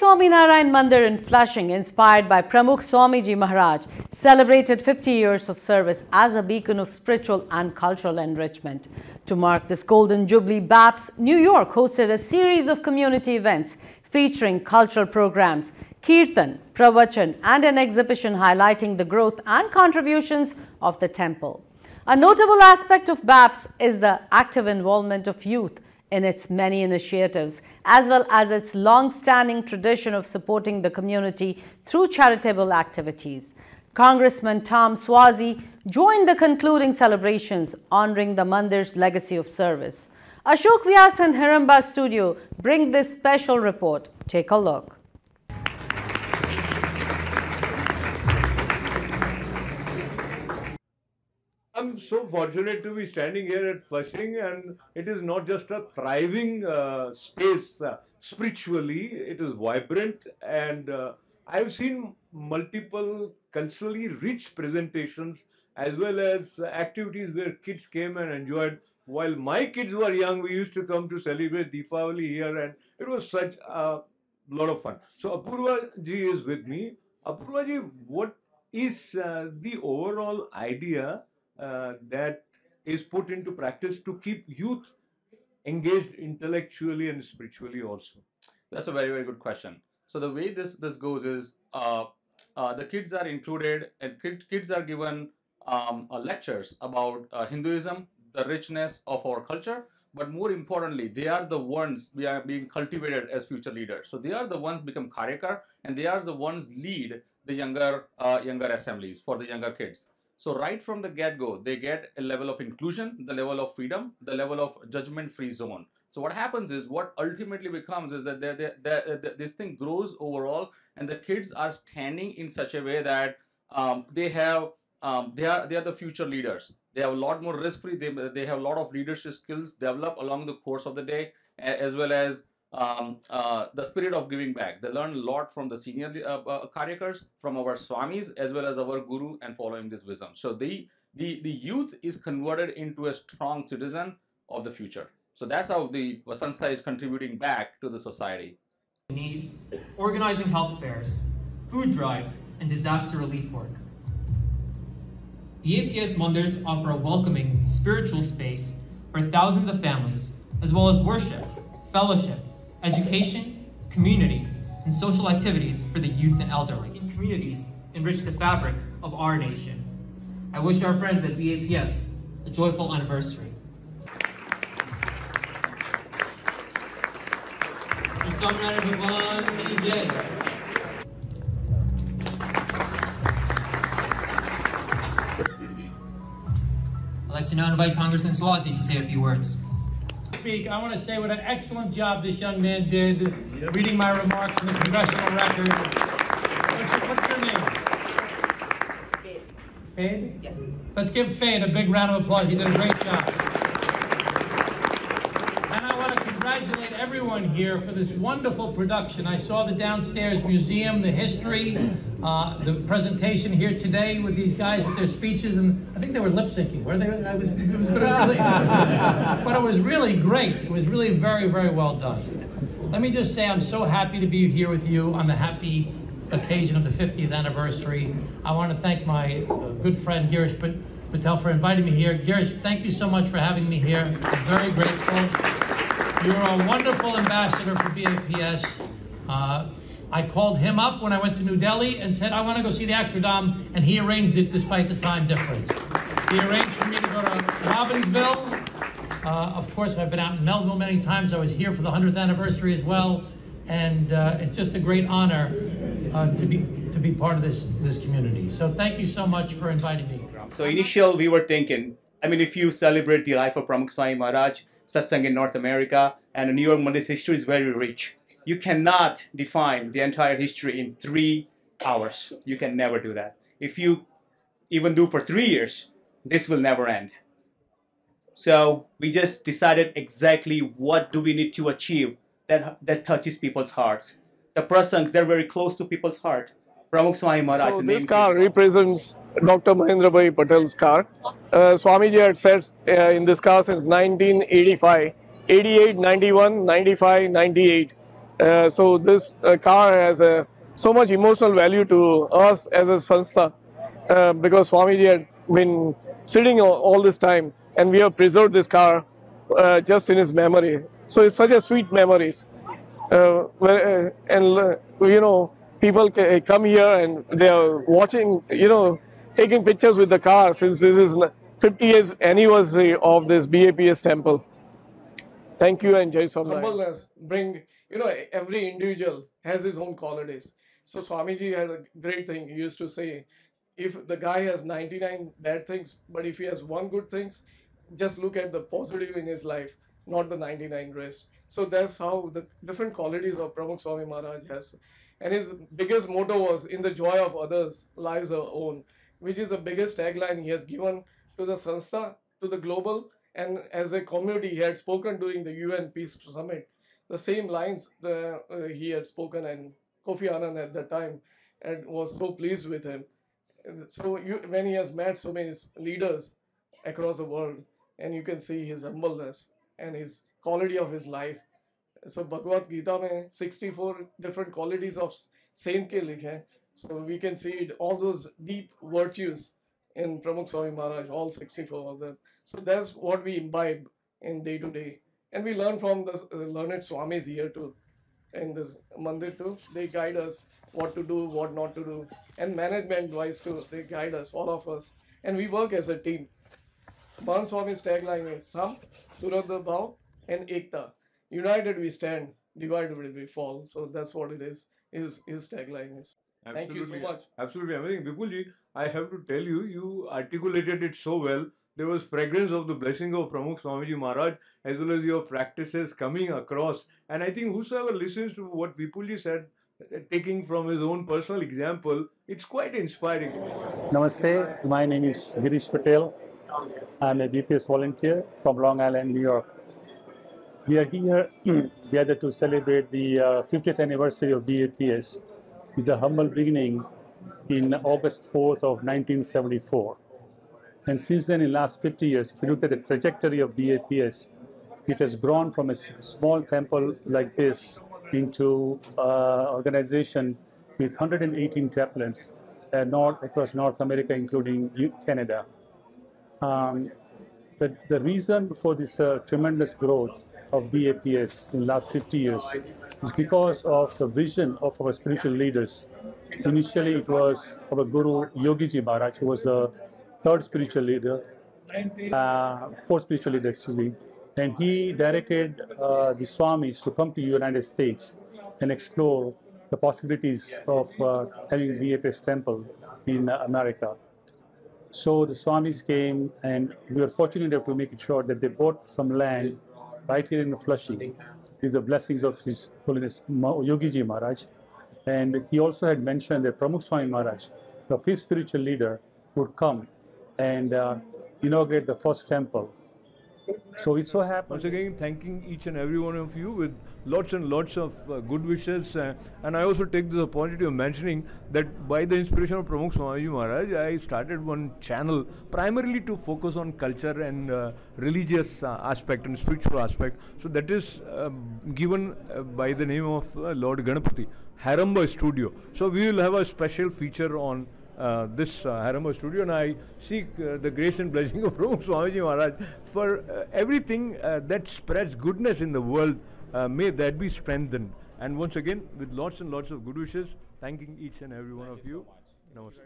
Swami Narayan Mandir in Flushing, inspired by Pramukh Swamiji Maharaj, celebrated 50 years of service as a beacon of spiritual and cultural enrichment. To mark this Golden Jubilee, BAPS New York hosted a series of community events featuring cultural programs, kirtan, pravachan, and an exhibition highlighting the growth and contributions of the temple. A notable aspect of BAPS is the active involvement of youth in its many initiatives, as well as its long-standing tradition of supporting the community through charitable activities. Congressman Tom Swazi joined the concluding celebrations, honoring the Mandir's legacy of service. Ashok Vyas and Hiramba Studio bring this special report. Take a look. I'm so fortunate to be standing here at Flushing, and it is not just a thriving space spiritually, it is vibrant, and I've seen multiple culturally rich presentations as well as activities where kids came and enjoyed. While my kids were young, we used to come to celebrate Deepavali here, and it was such a lot of fun. So Apurva ji is with me. Apurva ji, what is the overall idea that is put into practice to keep youth engaged intellectually and spiritually also? That's a very, very good question. So the way this goes is the kids are included, and kids are given lectures about Hinduism, the richness of our culture, but more importantly, they are the ones we are being cultivated as future leaders. So they are the ones become karyakar, and they are the ones lead the younger assemblies for the younger kids. So right from the get-go, they get a level of inclusion, the level of freedom, the level of judgment-free zone. So what happens is, what ultimately becomes is that this thing grows overall, and the kids are standing in such a way that they are the future leaders. They have a lot more risk-free. They have a lot of leadership skills develop along the course of the day, as well as the spirit of giving back. They learn a lot from the senior karyakars, from our swamis, as well as our guru, and following this wisdom. So the youth is converted into a strong citizen of the future. So that's how the Sanstha is contributing back to the society. Need organizing health fairs, food drives, and disaster relief work. The APS Mandirs offer a welcoming spiritual space for thousands of families, as well as worship, fellowship, education, community, and social activities for the youth and elderly. In communities enrich the fabric of our nation. I wish our friends at BAPS a joyful anniversary. Shri Swami Narayan Mandir. I'd like to now invite Congressman Swazi to say a few words. I want to say what an excellent job this young man did, reading my remarks in the congressional record. What's your name? Fade. Fade? Yes. Let's give Fade a big round of applause. He did a great job. And I want to congratulate everyone here for this wonderful production. I saw the downstairs museum, the history, the presentation here today with these guys with their speeches, and I think they were lip syncing. Were they? But it was really great. It was really very, very well done. Let me just say I'm so happy to be here with you on the happy occasion of the 50th anniversary. I want to thank my good friend Girish Patel for inviting me here. Girish, thank you so much for having me here. I'm very grateful. You're a wonderful ambassador for BAPS. I called him up when I went to New Delhi and said, I want to go see the Akshardham, and he arranged it despite the time difference. He arranged for me to go to Robbinsville. Of course, I've been out in Melville many times. I was here for the 100th anniversary as well. And it's just a great honor to be part of this community. So thank you so much for inviting me. So initially we were thinking, I mean, if you celebrate the life of Pramukh Swami Maharaj, satsang in North America, and the New York Mandir's history is very rich. You cannot define the entire history in 3 hours. You can never do that. If you even do for 3 years, this will never end. So we just decided exactly what do we need to achieve that touches people's hearts. The prasangs, they're very close to people's heart. Pramukh Swami Maharaj. So this car represents Dr. Mahendra Bhai Patel's car. Swamiji had said in this car since 1985, 88, 91, 95, 98. So this car has so much emotional value to us as a sanstha, because Swamiji had been sitting all this time, and we have preserved this car just in his memory. So it's such a sweet memories. People come here and they are watching, taking pictures with the car, since this is 50 years anniversary of this BAPS temple. Thank you, and Jai Swami Narayan. Humbleness bring, every individual has his own qualities. So Swamiji had a great thing. He used to say, if the guy has 99 bad things, but if he has one good things, just look at the positive in his life, not the 99 rest. So that's how the different qualities of Pramukh Swami Maharaj has. And his biggest motto was, in the joy of others, lives our own, which is the biggest tagline he has given to the Sanstha, to the global, and as a community. He had spoken during the UN Peace Summit. The same lines he had spoken, and Kofi Annan at that time and was so pleased with him. So when he has met so many leaders across the world, and you can see his humbleness and his quality of his life. So Bhagavad Gita mein 64 different qualities of saint ke likhe hain. So we can see all those deep virtues in Pramukh Swami Maharaj, all 64 of them. So that's what we imbibe in day to day. And we learn from the learned Swamis here too, in this Mandir too. They guide us what to do, what not to do. And management wise too, they guide us, all of us. And we work as a team. Mahan Swami's tagline is Sam, Suradha Bhav, and Ekta. United we stand, divided we fall. So that's what it is. His tagline is. Thank you so much. Absolutely amazing. Vipulji, I have to tell you, you articulated it so well. There was fragrance of the blessing of Pramukh Swamiji Maharaj, as well as your practices coming across. And I think whosoever listens to what Vipulji said, taking from his own personal example, it's quite inspiring. Namaste, my name is Girish Patel. I'm a BPS volunteer from Long Island, New York. We are here gathered to celebrate the 50th anniversary of BAPS with a humble beginning in August 4th of 1974. And since then, in the last 50 years, if you look at the trajectory of BAPS, it has grown from a small temple like this into an organization with 118 chaplains across North America, including Canada. The reason for this tremendous growth of BAPS in the last 50 years is because of the vision of our spiritual leaders. Initially, it was our Guru Yogiji Maharaj, who was the fourth spiritual leader, excuse me, and he directed the Swamis to come to the United States and explore the possibilities of having BAPS temple in America. So the Swamis came, and we were fortunate enough to make sure that they bought some land right here in Flushing with the blessings of His Holiness Yogiji Maharaj. And he also had mentioned that Pramukh Swami Maharaj, the fifth spiritual leader, would come and inaugurate the first temple. So it so happened. Once again, thanking each and every one of you with lots and lots of good wishes. And I also take this opportunity of mentioning that by the inspiration of Pramukh Swamiji Maharaj, I started one channel primarily to focus on culture and religious aspect and spiritual aspect. So that is given by the name of Lord Ganapati, Haramba Studio. So we will have a special feature on this Haramba Studio, and I seek the grace and blessing of Pramukh Swamiji Maharaj for everything that spreads goodness in the world. May that be strengthened. And once again, with lots and lots of good wishes, thanking each and every one of you. Namaste.